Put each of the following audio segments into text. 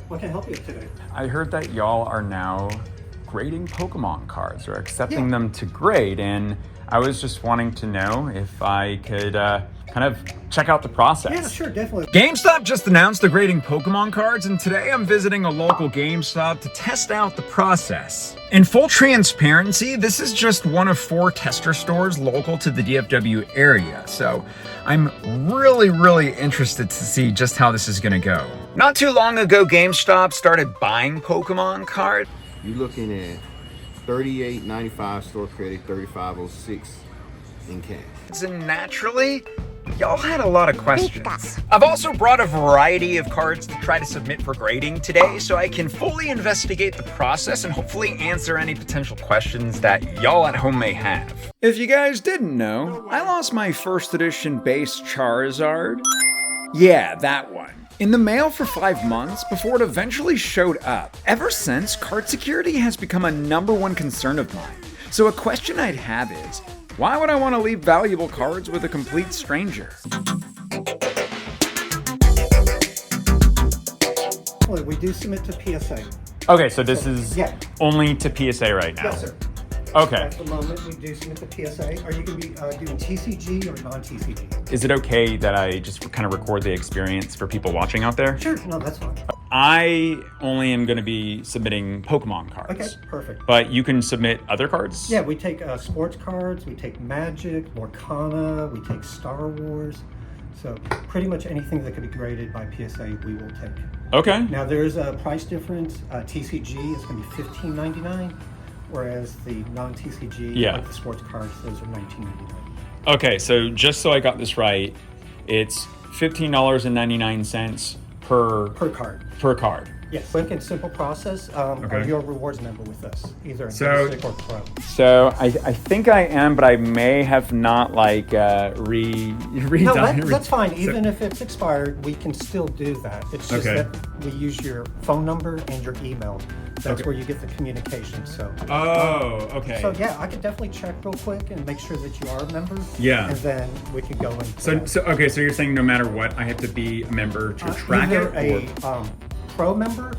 What can I help you with today? I heard that y'all are now grading Pokemon cards or accepting them to grade, and I was just wanting to know if I could kind of check out the process. Yeah, sure, definitely. GameStop just announced they're grading Pokemon cards, and today I'm visiting a local GameStop to test out the process. In full transparency, this is just one of 4 tester stores local to the DFW area, so I'm really interested to see just how this is gonna go. Not too long ago, GameStop started buying Pokemon cards. You're looking at $38.95 store credit, $35.06 in cash. And naturally, y'all had a lot of questions. I've also brought a variety of cards to try to submit for grading today so I can fully investigate the process and hopefully answer any potential questions that y'all at home may have. If you guys didn't know, I lost my first edition base Charizard. Yeah, that one. In the mail for 5 months before it eventually showed up. Ever since, card security has become a #1 concern of mine. So a question I'd have is, why would I want to leave valuable cards with a complete stranger? Well, we do submit to PSA. Okay, so this is only to PSA right now? Yes, sir. Okay. At the moment, we do submit to PSA. Are you going to be doing TCG or non-TCG? Is it okay that I just kind of record the experience for people watching out there? Sure, no, that's fine. I only am going to be submitting Pokemon cards. Okay, perfect. But you can submit other cards? Yeah, we take sports cards, we take Magic, Lorcana, we take Star Wars. So pretty much anything that could be graded by PSA, we will take. Okay. Now there is a price difference. TCG is going to be $15.99, whereas the non-TCG, like the sports cards, those are $19.99. Okay, so just so I got this right, it's $15.99 per card. Per card. Yes, quick and simple process. Are you a rewards member with us, either in basic or pro? So I think I am, but I may have not redone. No, that's fine. Even if it's expired, we can still do that. It's just that we use your phone number and your email. That's where you get the communication. So. Oh, okay. So yeah, I could definitely check real quick and make sure that you are a member. Yeah. And then we can go into So you're saying no matter what, I have to be a member to track it? Either pro member,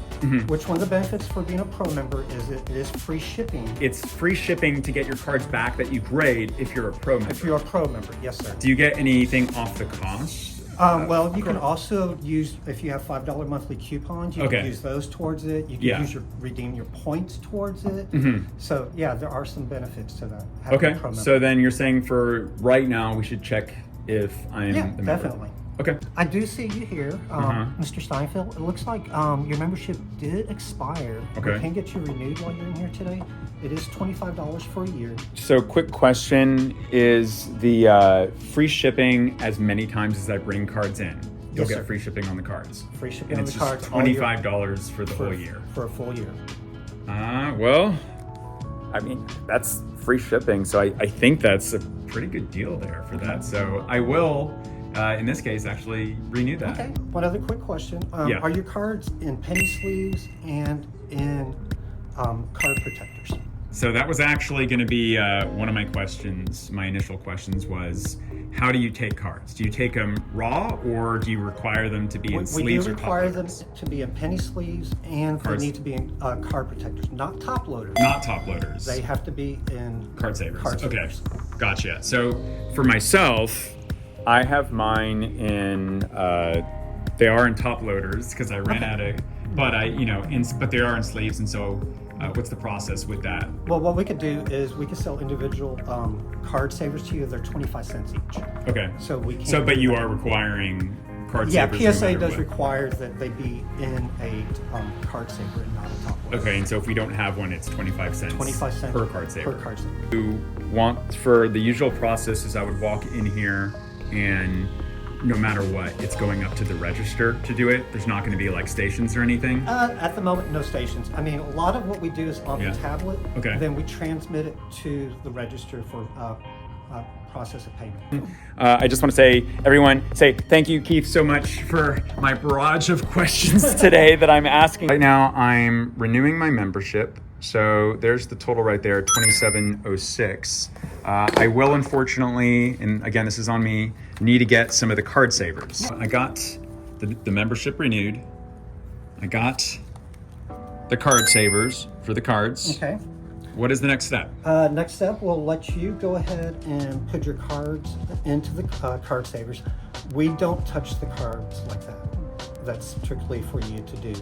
which one of the benefits for being a pro member is it is free shipping. It's free shipping to get your cards back that you grade if you're a pro member. If you're a pro member, yes, sir. Do you get anything off the cost? Well, you can also use, if you have $5 monthly coupons, you can use those towards it. You can redeem your points towards it. So yeah, there are some benefits to that. Okay, so then you're saying for right now, we should check if I'm the member. Definitely. Okay. I do see you here, Mr. Steinfeld. It looks like your membership did expire. Okay. We can get you renewed while you're in here today. It is $25 for a year. So quick question, is the free shipping as many times as I bring cards in? You'll get free shipping on the cards. Free shipping and on the cards. And it's just $25 for the whole year. For a full year. Well, I mean, that's free shipping. So I think that's a pretty good deal there for that. So I will, in this case, actually renew that. Okay. One other quick question. Are your cards in penny sleeves and in card protectors? So that was actually going to be one of my questions. My initial questions was, how do you take cards? Do you take them raw, or do you require them to be in sleeves or top loaders? We do require them to be in penny sleeves, and they need to be in card protectors, not top loaders. Not top loaders. They have to be in card savers. Okay, gotcha. So for myself, I have mine in. They are in top loaders because I ran out of. But but they are in sleeves, and so. What's the process with that? Well, what we could do is we could sell individual card savers to you. They're 25 cents each. Okay. So we can. But you are requiring card savers. Yeah, PSA does require that they be in a card saver and not a top loader. Okay, and so if we don't have one, it's 25 cents. 25 cents per card saver. Per card saver. You want for the usual process is I would walk in here and. No matter what, it's going up to the register to do it. There's not going to be like stations or anything? At the moment, no stations. I mean, a lot of what we do is on the tablet. Okay. Then we transmit it to the register for process of payment. I just want to say, everyone, thank you, Keith, so much for my barrage of questions today that I'm asking. Right now, I'm renewing my membership. So there's the total right there, $27.06. I will unfortunately, and again, this is on me, need to get some of the card savers. I got the membership renewed, I got the card savers for the cards. Okay. What is the next step? Next step, we'll let you go ahead and put your cards into the card savers. We don't touch the cards like that. That's strictly for you to do.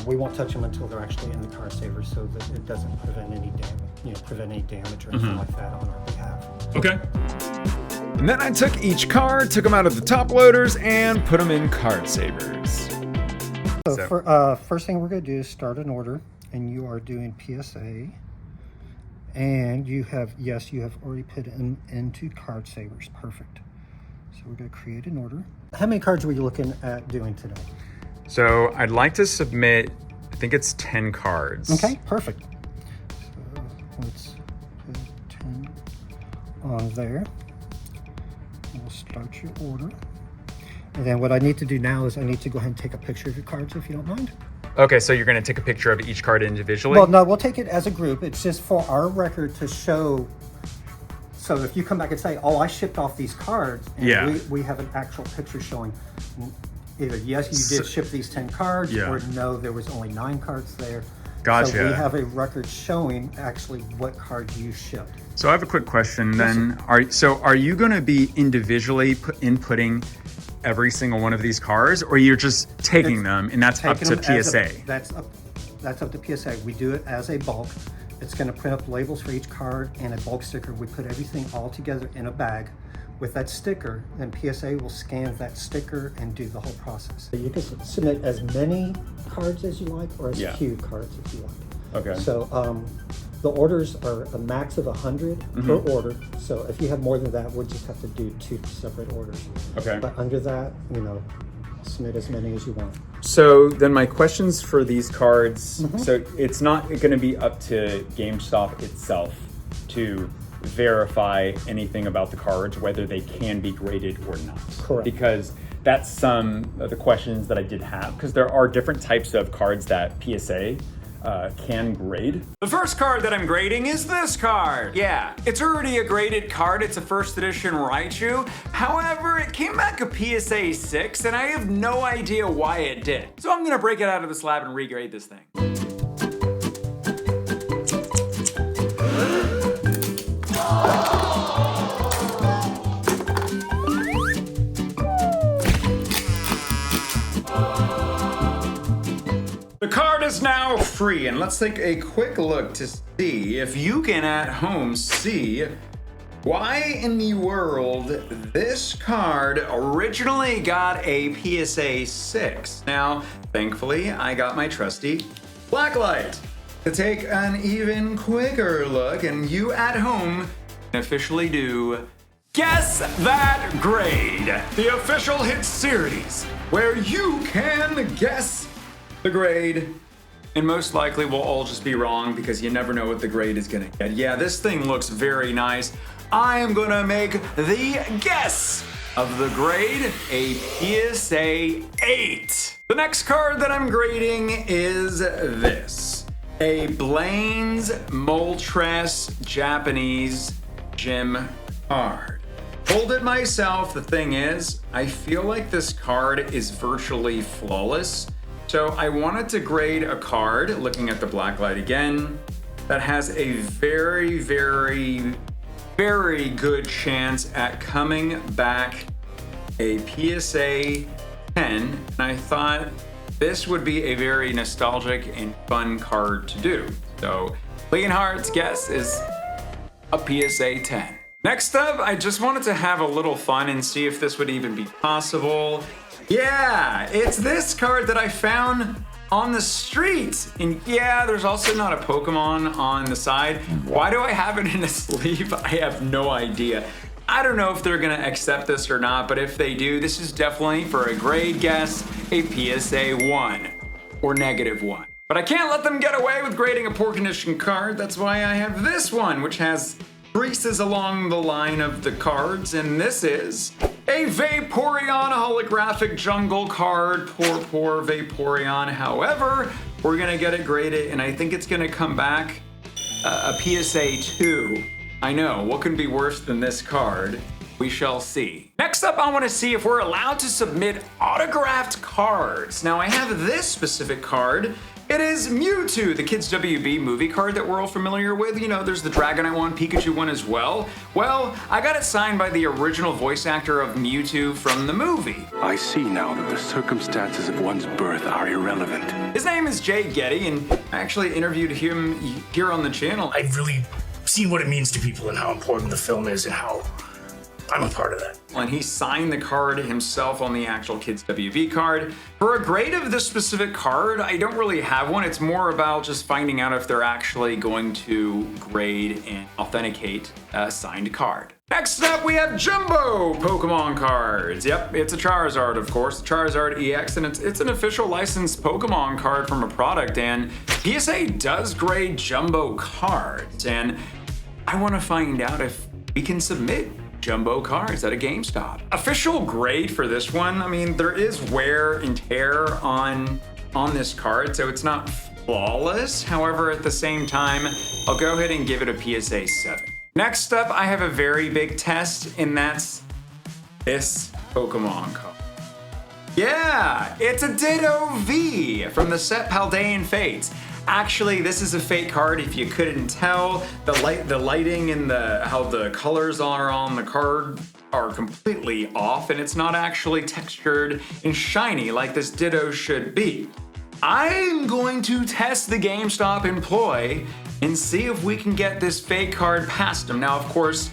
We won't touch them until they're actually in the card savers, so that it doesn't prevent any damage, or anything like that on our behalf. Okay. And then I took each card, took them out of the top loaders, and put them in card savers. So for, first thing we're going to do is start an order, and you are doing PSA. And you have already put them into card savers. Perfect. So we're going to create an order. How many cards were you looking at doing today? So I'd like to submit, I think it's 10 cards. Okay, perfect. So let's put 10 on there. We'll start your order. And then what I need to do now is I need to go ahead and take a picture of your cards, if you don't mind. Okay, so you're going to take a picture of each card individually? Well, no, we'll take it as a group. It's just for our record to show. So if you come back and say, oh, I shipped off these cards, and we have an actual picture showing either, yes, you did ship these 10 cards, or no, there was only 9 cards there. Gotcha. So we have a record showing actually what cards you shipped. So I have a quick question then. Are you going to be individually inputting every single one of these cards, or you're just taking them and that's up to PSA? That's up to PSA. We do it as a bulk. It's going to print up labels for each card and a bulk sticker. We put everything all together in a bag with that sticker, then PSA will scan that sticker and do the whole process. You can submit as many cards as you like, or as few cards if you like. Okay. So the orders are a max of 100 per order. So if you have more than that, we'll just have to do 2 separate orders. Okay. But under that, submit as many as you want. So then my questions for these cards, so it's not going to be up to GameStop itself to verify anything about the cards, whether they can be graded or not. Correct. Because that's some of the questions that I did have, because there are different types of cards that PSA can grade. The first card that I'm grading is this card. Yeah, it's already a graded card. It's a first edition Raichu. However, it came back a PSA 6, and I have no idea why it did. So I'm gonna break it out of the slab and regrade this thing. The card is now free, and let's take a quick look to see if you can at home see why in the world this card originally got a PSA 6. Now, thankfully, I got my trusty blacklight to take an even quicker look, and you at home can officially do Guess That Grade, the official hit series, where you can guess the grade, and most likely we'll all just be wrong because you never know what the grade is gonna get. Yeah, this thing looks very nice. I am gonna make the guess of the grade a PSA 8. The next card that I'm grading is this, a Blaine's Moltres Japanese Gym card. Pulled it myself. The thing is, I feel like this card is virtually flawless. So I wanted to grade a card, looking at the blacklight again, that has a very, very, very good chance at coming back a PSA 10. And I thought this would be a very nostalgic and fun card to do. So Leonhart's guess is a PSA 10. Next up, I just wanted to have a little fun and see if this would even be possible. Yeah, it's this card that I found on the street. And yeah, there's also not a Pokemon on the side. Why do I have it in a sleeve? I have no idea. I don't know if they're gonna accept this or not, but if they do, this is definitely, for a grade guess, a PSA 1 or -1. But I can't let them get away with grading a poor condition card. That's why I have this one, which has creases along the line of the cards, and this is a Vaporeon holographic jungle card. Poor Vaporeon. However, we're gonna get it graded, and I think it's gonna come back a PSA 2. I know, what can be worse than this card? We shall see. Next up, I want to see if we're allowed to submit autographed cards. Now, I have this specific card. It is Mewtwo, the Kids WB movie card that we're all familiar with. You know, there's the Dragonite one, Pikachu one as well. Well, I got it signed by the original voice actor of Mewtwo from the movie. I see now that the circumstances of one's birth are irrelevant. His name is Jay Getty, and I actually interviewed him here on the channel. I've really seen what it means to people and how important the film is and how I'm a part of that. And he signed the card himself on the actual Kids WB card. For a grade of this specific card, I don't really have one. It's more about just finding out if they're actually going to grade and authenticate a signed card. Next up, we have Jumbo Pokemon cards. Yep, it's a Charizard, of course, Charizard EX, and it's an official licensed Pokemon card from a product, and PSA does grade Jumbo cards, and I want to find out if we can submit Jumbo cards at a GameStop. Official grade for this one, I mean, there is wear and tear on this card, so it's not flawless. However, at the same time, I'll go ahead and give it a PSA 7. Next up, I have a very big test, and that's this Pokemon card. Yeah, it's a Ditto V from the set Paldean Fates. Actually, this is a fake card. If you couldn't tell, the lighting and how the colors are on the card are completely off, and it's not actually textured and shiny like this Ditto should be. I'm going to test the GameStop employee and see if we can get this fake card past them. Now, of course,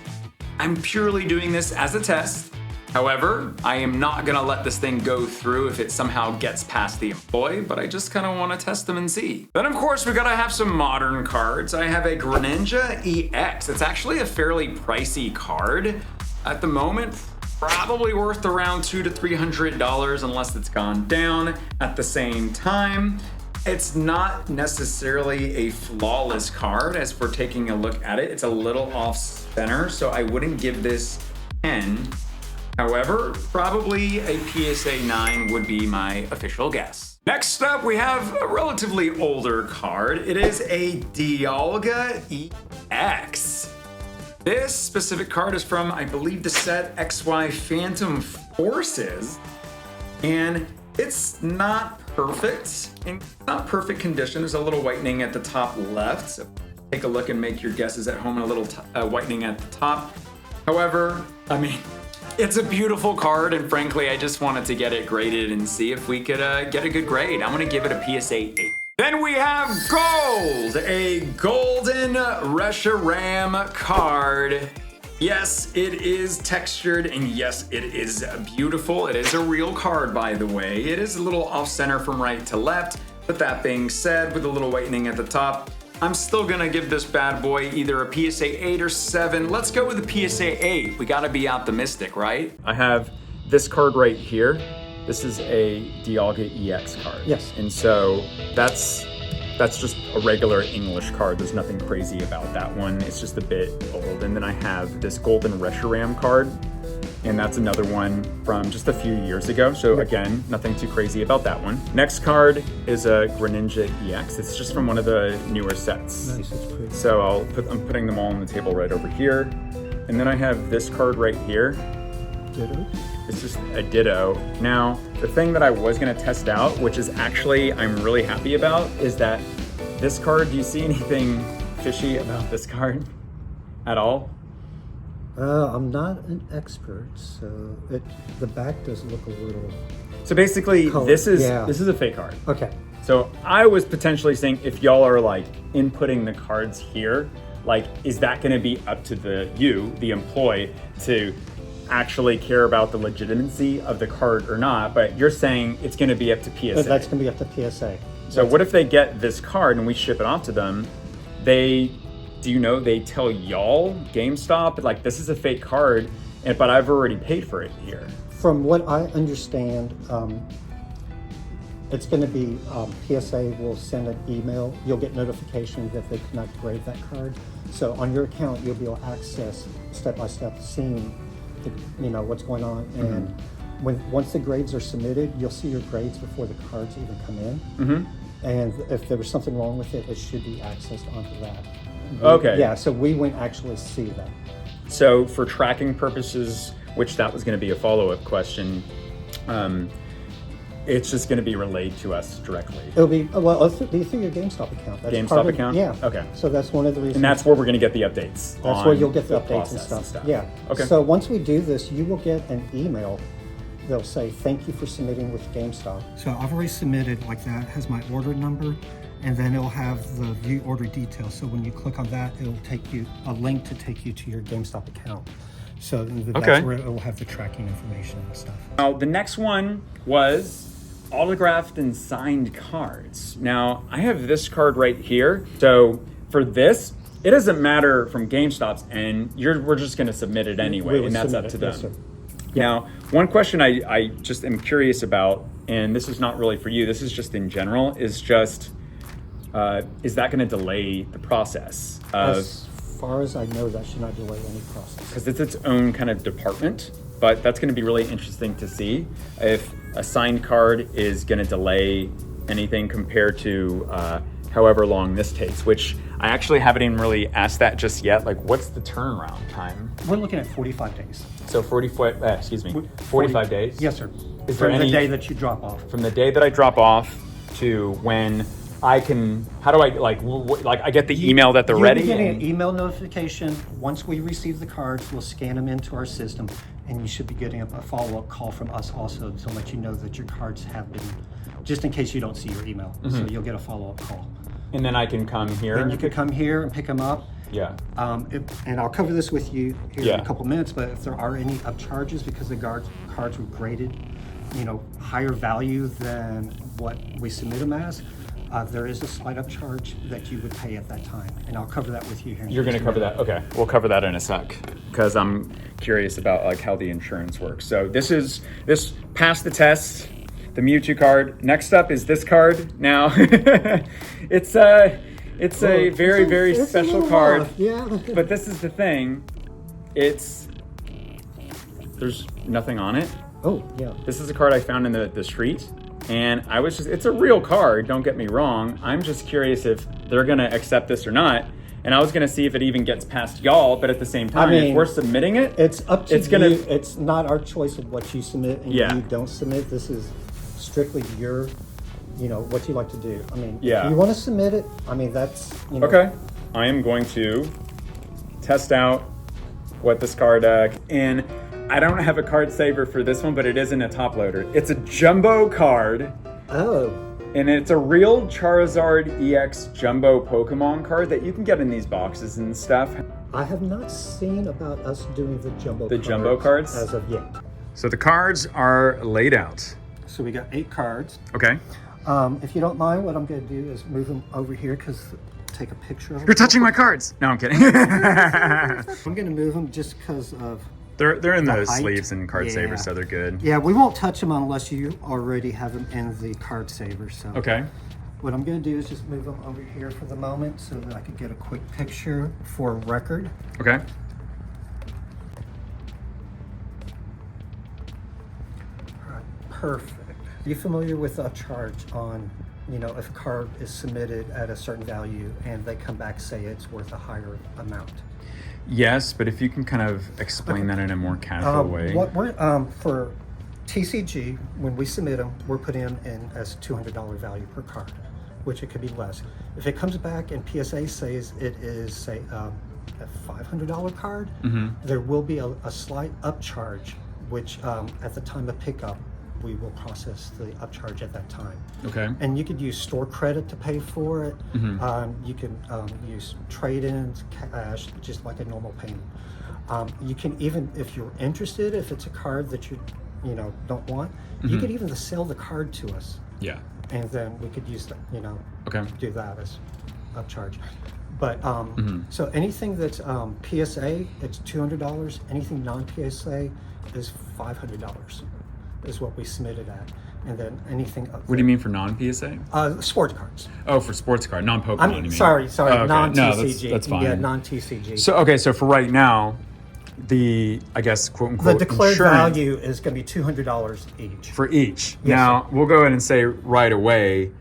I'm purely doing this as a test. However, I am not gonna let this thing go through if it somehow gets past the employee, but I just kinda wanna test them and see. Then of course, we gotta have some modern cards. I have a Greninja EX. It's actually a fairly pricey card. At the moment, probably worth around $200 to $300 unless it's gone down. At the same time, it's not necessarily a flawless card as we're taking a look at it. It's a little off center, so I wouldn't give this 10. However, probably a PSA 9 would be my official guess. Next up, we have a relatively older card. It is a Dialga EX. This specific card is from, I believe, the set XY Phantom Forces, and it's not perfect. In not perfect condition. There's a little whitening at the top left, so take a look and make your guesses at home, and a little whitening at the top. However, I mean, it's a beautiful card, and frankly, I just wanted to get it graded and see if we could get a good grade. I'm gonna give it a PSA 8. Then we have Gold, a golden Reshiram card. Yes, it is textured, and yes, it is beautiful. It is a real card, by the way. It is a little off-center from right to left, but that being said, with a little whitening at the top, I'm still gonna give this bad boy either a PSA 8 or 7. Let's go with a PSA 8. We gotta be optimistic, right? I have this card right here. This is a Dialga EX card. Yes. And so that's just a regular English card. There's nothing crazy about that one. It's just a bit old. And then I have this Golden Reshiram card, and that's another one from just a few years ago. So again, nothing too crazy about that one. Next card is a Greninja EX. It's just from one of the newer sets. Nice, that's pretty. So I'm putting them all on the table right over here. And then I have this card right here. Ditto. It's just a Ditto. Now, the thing that I was gonna test out, which is actually I'm really happy about, is that this card, do you see anything fishy about this card at all? I'm not an expert, so the back does look a little... So basically, Color. this is Yeah. a fake card. Okay. So I was potentially saying, if y'all are like inputting the cards here, like, is that gonna be up to the employee, to actually care about the legitimacy of the card or not? But you're saying it's gonna be up to PSA. That's going to be up to PSA. So what if they get this card and we ship it off to them? They tell y'all, GameStop, like, this is a fake card, but I've already paid for it here. From what I understand, it's going to be PSA will send an email. You'll get notification that they cannot grade that card. So on your account, you'll be able to access step-by-step seeing what's going on. And once the grades are submitted, you'll see your grades before the cards even come in. And if there was something wrong with it, it should be accessed onto that. Okay. Yeah, so we wouldn't actually see that. So for tracking purposes, which that was going to be a follow-up question, it's just going to be relayed to us directly. It'll be, well, it'll be through your GameStop account. That's GameStop part of, account? Yeah. Okay. So that's one of the reasons. And that's where we're going to get the updates. That's where you'll get the updates and process stuff. Yeah. Okay. So once we do this, you will get an email. They'll say, thank you for submitting with GameStop. So I've already submitted like that. It has my order number, and then it'll have the view order details. So when you click on that, it'll take you a link to take you to your GameStop account. So that's where it will have the tracking information and stuff. Now, the next one was autographed and signed cards. Now, I have this card right here. So for this, it doesn't matter from GameStop's end. We're just going to submit it anyway, and that's up to them. Yes, sir. Now, one question I just am curious about, and this is not really for you, this is just in general, is just, is that going to delay the process? As far as I know, that should not delay any process. Because it's its own kind of department, but that's going to be really interesting to see if a signed card is going to delay anything compared to however long this takes, which I actually haven't even really asked that just yet. Like, what's the turnaround time? We're looking at 45 days. So 45 days? Yes, sir. Is there From any the day that you drop off. from the day that I drop off to when I can? How do I like I get the email that they're ready? You'll be getting an email notification. Once we receive the cards, we'll scan them into our system, and you should be getting a follow-up call from us also to let you know that your cards have been, just in case you don't see your email. So you'll get a follow-up call. And then I can come here. Then you can come here and pick them up. Yeah. And I'll cover this with you here in Yeah. a couple minutes, but if there are any upcharges because the cards were graded, higher value than what we submit them as, there is a slight upcharge that you would pay at that time. And I'll cover that with you here. You're going to cover that? Okay. We'll cover that in a sec because I'm curious about like how the insurance works. So this passed the test, the Mewtwo card. Next up is this card. Now, it's a very, very special card. Yeah. But this is the thing. There's nothing on it. Oh, yeah. This is a card I found in the street. And it's a real card, don't get me wrong. I'm just curious if they're gonna accept this or not. And I was gonna see if it even gets past y'all, but at the same time, if we're submitting it, it's up to you. It's not our choice of what you submit and Yeah. you don't submit. This is strictly your, what you like to do. Yeah. If you want to submit it, that's, Okay. I am going to test out what this card, and I don't have a card saver for this one, but it isn't a top loader. It's a jumbo card. Oh. And it's a real Charizard EX jumbo Pokemon card that you can get in these boxes and stuff. I have not seen about us doing the jumbo cards? as of yet. So the cards are laid out. So we got 8 cards. Okay. If you don't mind, what I'm going to do is move them over here because take a picture of them. You're touching my cards. No, I'm kidding. I'm going to move them just because of... They're in the height. sleeves and card savers, so they're good. Yeah, we won't touch them unless you already have them in the card saver. So Okay. what I'm going to do is just move them over here for the moment so that I can get a quick picture for record. Okay. All right, perfect. Are you familiar with a charge on, if a card is submitted at a certain value and they come back say it's worth a higher amount? Yes, but if you can kind of explain that in a more casual way. What we're for TCG, when we submit them, we're putting them in as $200 value per card, which it could be less. If it comes back and PSA says it is, say, a $500 card, there will be a slight upcharge, which at the time of pickup, we will process the upcharge at that time. Okay. And you could use store credit to pay for it. You can use trade-ins, cash, just like a normal payment. You can even, if you're interested, if it's a card that you don't want, you could even sell the card to us. Yeah. And then we could use that, Okay. do that as upcharge. But so anything that's PSA, it's $200. Anything non-PSA is $500. Is what we submitted at, and then anything. What do you mean for non-PSA? Sports cards. Oh, for sports card, non-Pokemon. You mean? Sorry, Oh, okay. non-TCG. No, that's fine. Yeah, non-TCG. So for right now, the quote unquote the declared insurance value is going to be $200 each. for each. Yes, Now we'll go ahead and say right away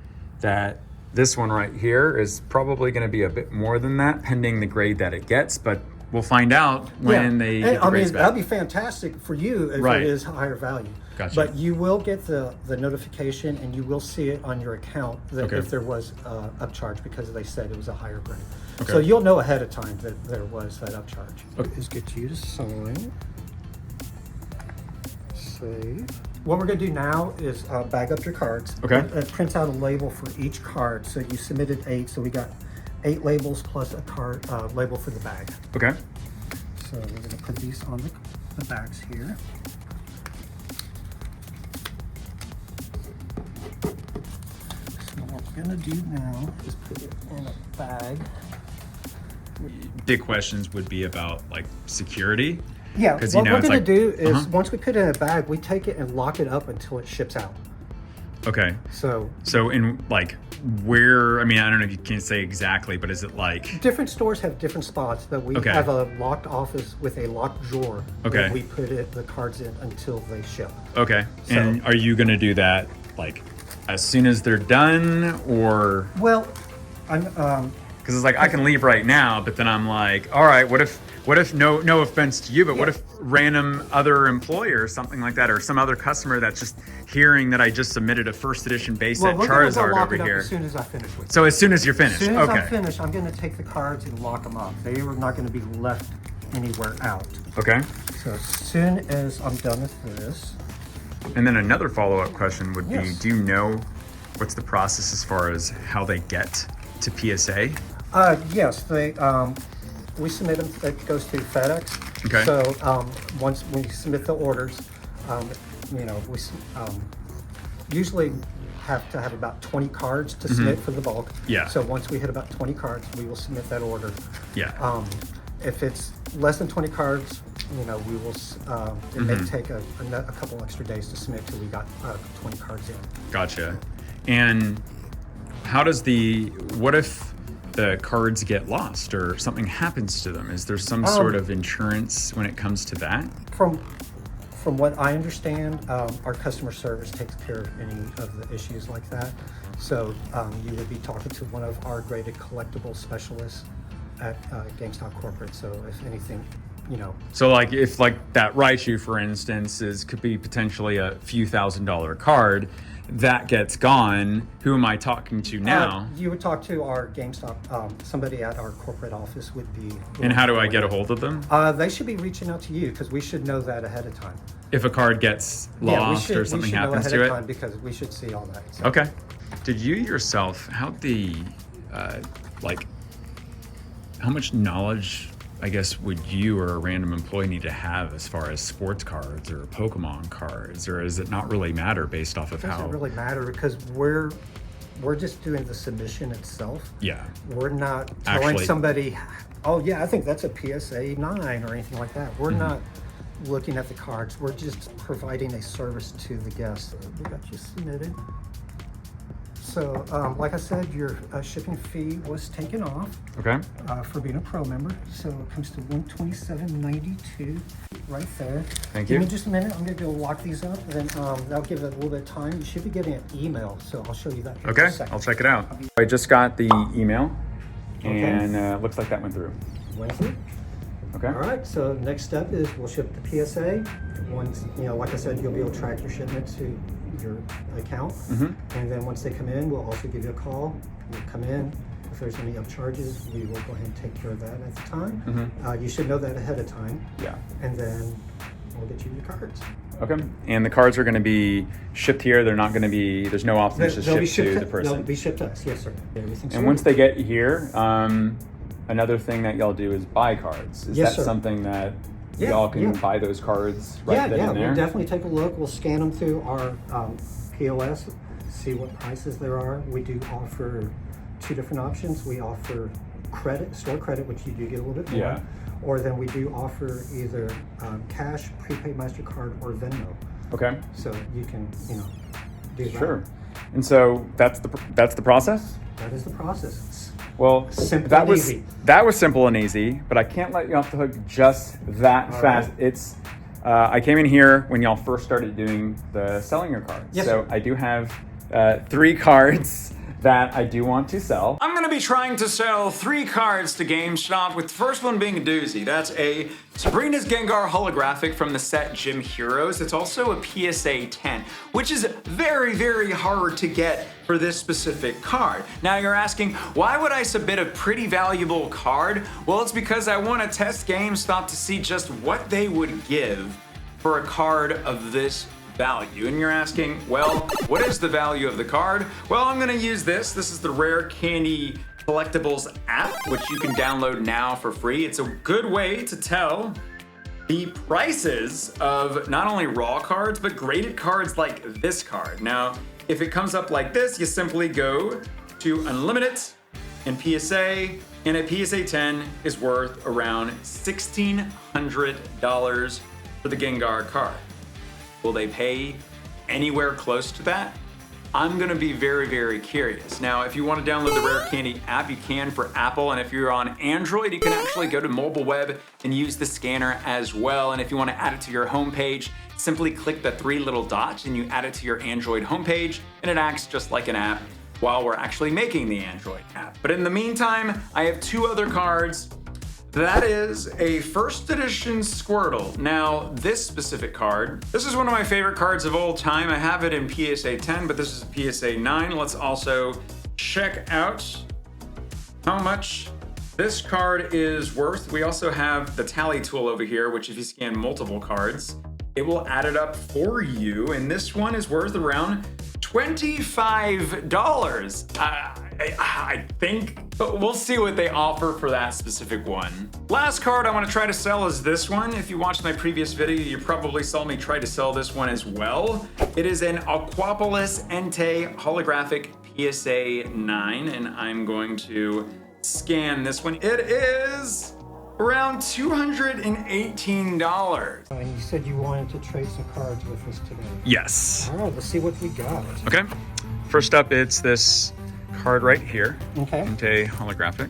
that this one right here is probably going to be a bit more than that, pending the grade that it gets. But we'll find out when they get the grades back. That'd be fantastic for you if Right. it is higher value. Gotcha. But you will get the notification, and you will see it on your account that Okay. if there was upcharge, because they said it was a higher grade. Okay. So you'll know ahead of time that there was that upcharge. Okay. Is get you to sign. Save. What we're going to do now is bag up your cards. Okay. It prints out a label for each card. So you submitted 8, so we got 8 labels plus a card label for the bag. Okay. So we're going to put these on the bags here. So what we're going to do now is put it in a bag. Big questions would be about like security. Yeah, 'Cause, what you know, we're it's going like- to do is Uh-huh. once we put it in a bag, we take it and lock it up until it ships out. Okay. So So in like where, I mean, I don't know if you can say exactly, but is it like, different stores have different spots, but we Okay. have a locked office with a locked drawer. Okay. That we put the cards in until they ship. okay. So- And are you going to do that like as soon as they're done, or? Well, I'm Because it's like I can leave right now, but then I'm like, all right, what if no offense to you, but what if random other employer or something like that, or some other customer that's just hearing that I just submitted a first edition base set we're gonna go Charizard lock over it up here. as soon as I finish with it. So as soon as you're finished, As soon as okay, I'm finished, I'm going to take the cards and lock them up. They are not going to be left anywhere out. okay. So as soon as I'm done with this, And then another follow-up question would be, Yes. do you know what's the process as far as how they get to PSA? yes, they we submit them. It goes to FedEx. Okay. So once we submit the orders, we usually have to have about 20 cards to submit for the bulk. Mm-hmm. Yeah. So once we hit about 20 cards, we will submit that order. Yeah. If it's less than 20 cards, we will. It may take a couple extra days to submit till we got 20 cards in. Gotcha. And how does what if the cards get lost or something happens to them? Is there some sort of insurance when it comes to that? From what I understand, our customer service takes care of any of the issues like that. So you would be talking to one of our graded collectible specialists at GameStop Corporate. So if anything, So like if like that Raichu, for instance, could be potentially a few $1,000 card, that gets gone, who am I talking to now? You would talk to our GameStop, somebody at our corporate office would be. And how do I get a hold of them? They should be reaching out to you because we should know that ahead of time. If a card gets lost or something happens know to ahead it? of time because we should see all that. So. Okay. Did you yourself, how much knowledge, I guess, would you or a random employee need to have as far as sports cards or Pokemon cards, or does it not really matter based off of It doesn't really matter because we're just doing the submission itself. Yeah. We're not telling Actually- somebody, oh yeah, I think that's a PSA 9 or anything like that. We're not looking at the cards. We're just providing a service to the guest. We got you submitted. So, like I said, your shipping fee was taken off Okay. for being a pro member. So it comes to $127.92 right there. Thank Give you. me just a minute. I'm going to go lock these up. Then that'll give it a little bit of time. You should be getting an email. So I'll show you that here in Okay, a second. I'll check it out. I just got the email, Okay. and looks like that went through. Wednesday. Okay. All right, so next step is we'll ship the PSA. Once, like I said, you'll be able to track your shipment to your account. And then once they come in, we'll also give you a call. You'll come in. If there's any upcharges, we will go ahead and take care of that at the time. You should know that ahead of time. Yeah. And then we'll get you your cards. Okay. And the cards are going to be shipped here. They're not going to be, there's no option to They'll be ship to the They'll person. be shipped to us, yes, sir. Everything's And once they get here, another thing that y'all do is buy cards. Is Yes, that sir. something that Yeah, y'all can yeah. buy those cards right then and there? We'll definitely take a look. We'll scan them through our POS, see what prices there are. We do offer 2 different options. We offer credit, store credit, which you do get a little bit more. Yeah. Or then we do offer either cash, prepaid MasterCard, or Venmo. Okay. So you can, do that. Sure. And so that's the process? That is the process. Well, Simple that and was easy. simple and easy, but I can't let you off the hook just that All fast. right. It's I came in here when y'all first started doing the selling your cards. Yes, so sir. I do have 3 cards that I do want to sell. I'm gonna be trying to sell 3 cards to GameStop, with the first one being a doozy. That's a Sabrina's Gengar holographic from the set Gym Heroes. It's also a PSA 10, which is very, very hard to get for this specific card. Now you're asking, why would I submit a pretty valuable card? Well, it's because I want to test GameStop to see just what they would give for a card of this value. And you're asking, well, what is the value of the card? Well, I'm gonna use this. This is the Rare Candy Collectibles app, which you can download now for free. It's a good way to tell the prices of not only raw cards, but graded cards like this card. Now, if it comes up like this, you simply go to Unlimited and PSA, and a PSA 10 is worth around $1,600 for the Gengar card. Will they pay anywhere close to that? I'm gonna be very, very curious. Now, if you want to download the Rare Candy app, you can for Apple, and if you're on Android, you can actually go to mobile web and use the scanner as well. And if you want to add it to your homepage, simply click the 3 little dots and you add it to your Android homepage, and it acts just like an app while we're actually making the Android app. But in the meantime, I have 2 other cards. That is a first edition Squirtle. Now, this specific card, this is one of my favorite cards of all time. I have it in PSA 10, but this is a PSA 9. Let's also check out how much this card is worth. We also have the tally tool over here, which if you scan multiple cards, it will add it up for you. And this one is worth around $25. I think, but we'll see what they offer for that specific one. Last card I want to try to sell is this one. If you watched my previous video, you probably saw me try to sell this one as well. It is an Aquapolis Entei holographic PSA 9, and I'm going to scan this one. It is around $218. And you said you wanted to trade some cards with us today. Yes. All right, let's see what we got. Okay. First up, it's this card right here. Okay. Entei holographic.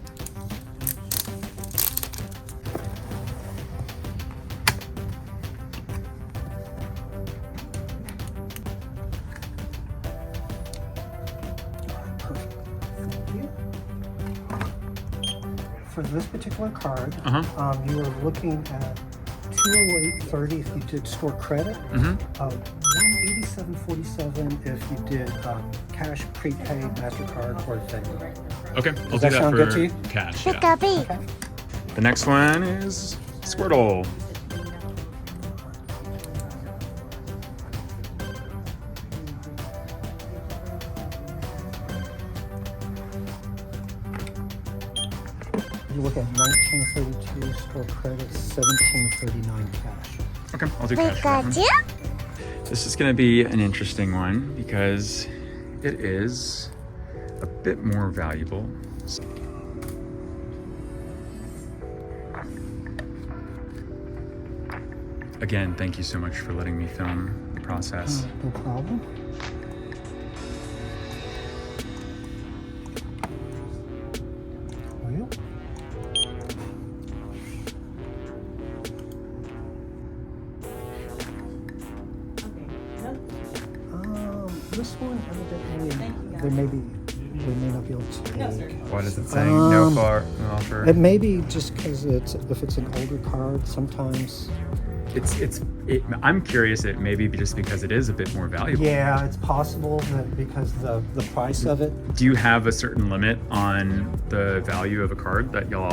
For this particular card, you were looking at $208.30 if you did store credit, $187.47 if you did cash, prepaid, MasterCard, or Venmo. Okay, I'll do that that sound for good to you? cash. Yeah. Okay. The next one is Squirtle. You look at $19.32 store credit, $17.39 cash. Okay, I'll do cash. For that one. This is going to be an interesting one because it is a bit more valuable. Again, thank you so much for letting me film the process. No problem. Well, this one evidently they may not be able to take. What is it saying? No offer. It may be just because if it's an older card, sometimes. I'm curious. It may be just because it is a bit more valuable. Yeah, it's possible that because the price of it. Do you have a certain limit on the value of a card that you'll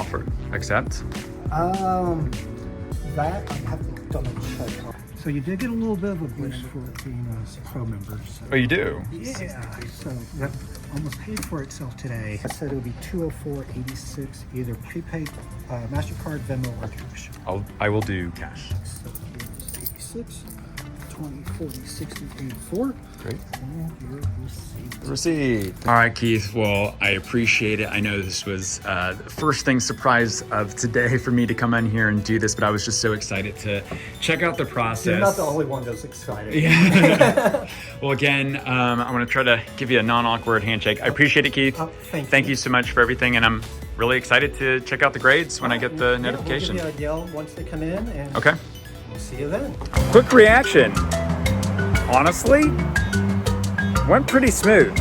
accept? That I have to double check. So you did get a little bit of a boost for being a pro member. So. Oh, you do? Yeah. So that almost paid for itself today. I said it would be $204.86, either prepaid, MasterCard, Venmo, or cash. I will do cash. So here's 86, 20, 40, 60, 84. Great. And your receipt. Receipt. All right, Keith. Well, I appreciate it. I know this was the first thing surprise of today for me to come in here and do this, but I was just so excited to check out the process. You're not the only one that's excited. Yeah. Well, again, I want to try to give you a non-awkward handshake. I appreciate it, Keith. Thank you so much for everything, and I'm really excited to check out the grades when I get the notification. We'll give you a yell once they come in, and Okay. We'll see you then. Quick reaction. Honestly, went pretty smooth.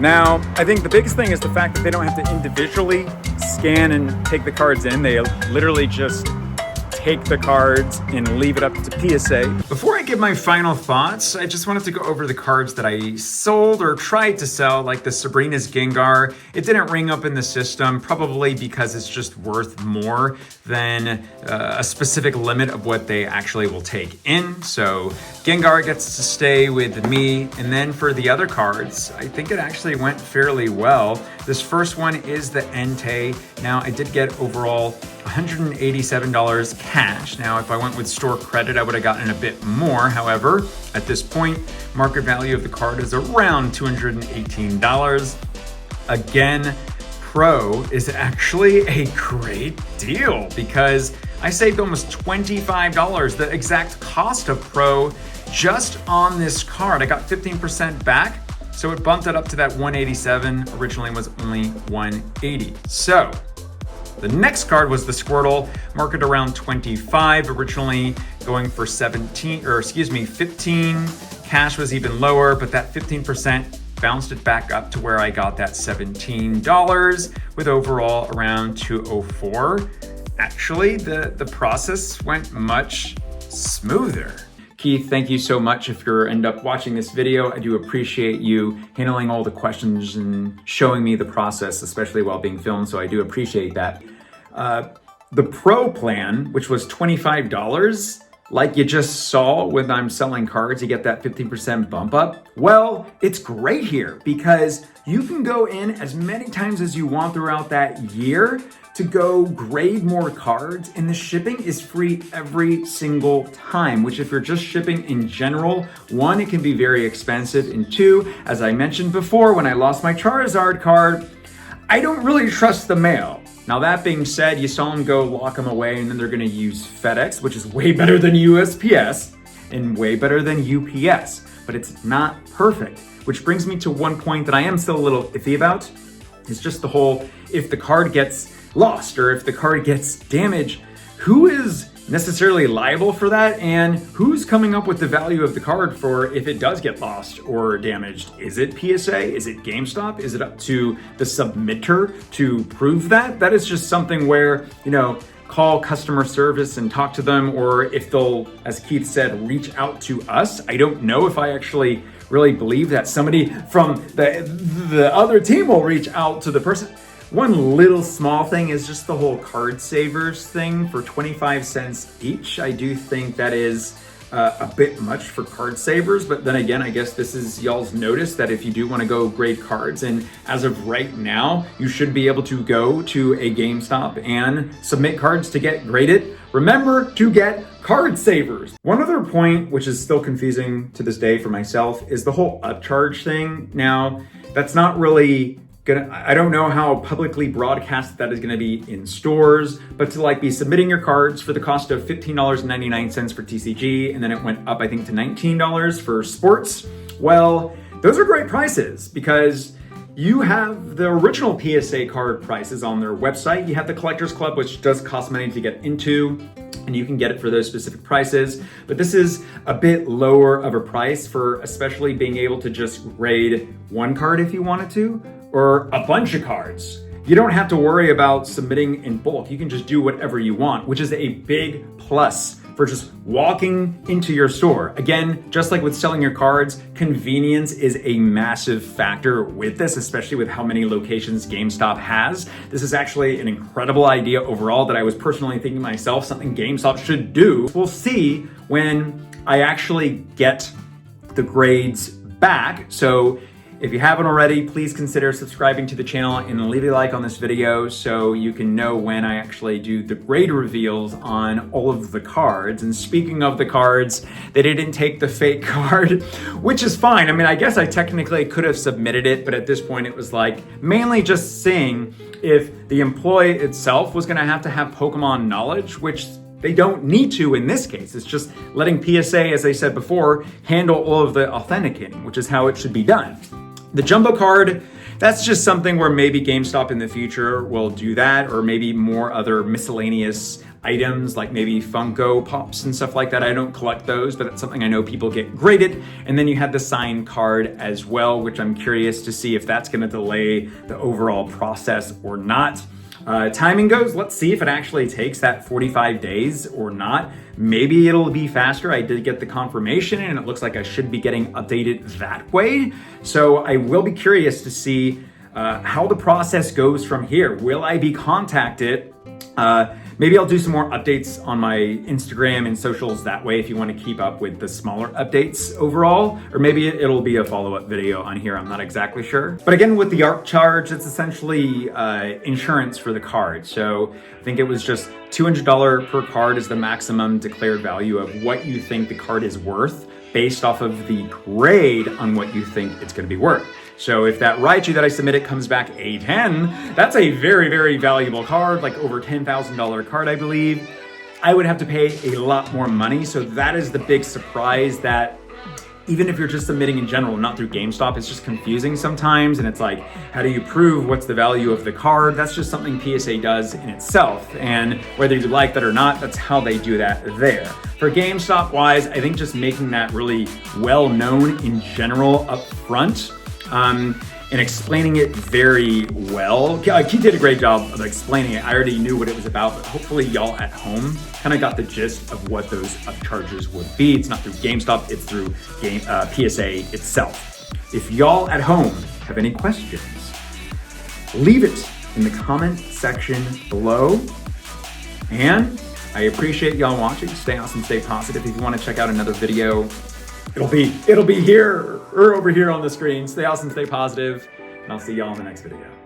Now, I think the biggest thing is the fact that they don't have to individually scan and take the cards in. They literally just take the cards and leave it up to PSA. Before I give my final thoughts, I just wanted to go over the cards that I sold or tried to sell, like the Sabrina's Gengar. It didn't ring up in the system, probably because it's just worth more than a specific limit of what they actually will take in. So Gengar gets to stay with me. And then for the other cards, I think it actually went fairly well. This first one is the Entei. Now, I did get overall $187 cash. Now, if I went with store credit, I would have gotten a bit more. However, at this point, market value of the card is around $218. Again, Pro is actually a great deal because I saved almost $25, the exact cost of Pro just on this card. I got 15% back, so it bumped it up to that 187. Originally was only 180. So the next card was the Squirtle, marketed around 25, originally going for 15. Cash was even lower, but that 15% bounced it back up to where I got that $17 with overall around 204. Actually, the process went much smoother. Keith, thank you so much if you end up watching this video. I do appreciate you handling all the questions and showing me the process, especially while being filmed, so I do appreciate that. The Pro plan, which was $25, like you just saw when I'm selling cards, you get that 15% bump up. Well, it's great here because you can go in as many times as you want throughout that year to go grade more cards, and the shipping is free every single time, which if you're just shipping in general, one, it can be very expensive, and two, as I mentioned before, when I lost my Charizard card, I don't really trust the mail. Now that being said, you saw them go lock them away and then they're gonna use FedEx, which is way better than USPS and way better than UPS, but it's not perfect. Which brings me to one point that I am still a little iffy about. It's just the whole, if the card gets lost or if the card gets damaged, who is necessarily liable for that, and who's coming up with the value of the card for if it does get lost or damaged? Is it PSA? Is it GameStop? Is it up to the submitter to prove that? That is just something where, call customer service and talk to them, or if they'll, as Keith said, reach out to us. I don't know if I actually really believe that somebody from the other team will reach out to the person. One little small thing is just the whole card savers thing for 25 cents each. I do think that is a bit much for card savers, but then again, I guess this is y'all's notice that if you do want to go grade cards, and as of right now, you should be able to go to a GameStop and submit cards to get graded. Remember to get card savers. One other point, which is still confusing to this day for myself, is the whole upcharge thing. Now, that's not really I don't know how publicly broadcast that is gonna be in stores, but to be submitting your cards for the cost of $15.99 for TCG, and then it went up, I think, to $19 for sports. Well, those are great prices because you have the original PSA card prices on their website. You have the Collectors Club, which does cost money to get into, and you can get it for those specific prices. But this is a bit lower of a price for especially being able to just grade one card if you wanted to, or a bunch of cards. You don't have to worry about submitting in bulk. You can just do whatever you want, which is a big plus for just walking into your store. Again, just like with selling your cards, convenience is a massive factor with this, especially with how many locations GameStop has. This is actually an incredible idea overall that I was personally thinking myself, something GameStop should do. We'll see when I actually get the grades back. So if you haven't already, please consider subscribing to the channel and leave a like on this video so you can know when I actually do the grade reveals on all of the cards. And speaking of the cards, they didn't take the fake card, which is fine. I mean, I guess I technically could have submitted it, but at this point it was mainly just seeing if the employee itself was gonna have to have Pokemon knowledge, which they don't need to in this case. It's just letting PSA, as I said before, handle all of the authenticating, which is how it should be done. The jumbo card, that's just something where maybe GameStop in the future will do that, or maybe more other miscellaneous items like maybe Funko Pops and stuff like that. I don't collect those, but that's something I know people get graded. And then you had the signed card as well, which I'm curious to see if that's gonna delay the overall process or not. Timing goes, let's see if it actually takes that 45 days or not. Maybe it'll be faster. I did get the confirmation and it looks like I should be getting updated that way. So I will be curious to see how the process goes from here. Will I be contacted? Maybe I'll do some more updates on my Instagram and socials that way if you want to keep up with the smaller updates overall, or maybe it'll be a follow-up video on here. I'm not exactly sure. But again, with the ARC charge, it's essentially insurance for the card. So I think it was just $200 per card is the maximum declared value of what you think the card is worth based off of the grade on what you think it's going to be worth. So if that Raichu that I submitted comes back a 10, that's a very, very valuable card, like over $10,000 card, I believe. I would have to pay a lot more money. So that is the big surprise, that even if you're just submitting in general, not through GameStop, it's just confusing sometimes. And it's like, how do you prove what's the value of the card? That's just something PSA does in itself. And whether you like that or not, that's how they do that there. For GameStop wise, I think just making that really well known in general up front, and explaining it very well. He did a great job of explaining it. I already knew what it was about, but hopefully y'all at home kind of got the gist of what those upcharges would be. It's not through GameStop, it's through PSA itself. If y'all at home have any questions, leave it in the comment section below. And I appreciate y'all watching. Stay awesome, stay positive. If you want to check out another video, it'll be here or over here on the screen. Stay awesome, stay positive, and I'll see y'all in the next video.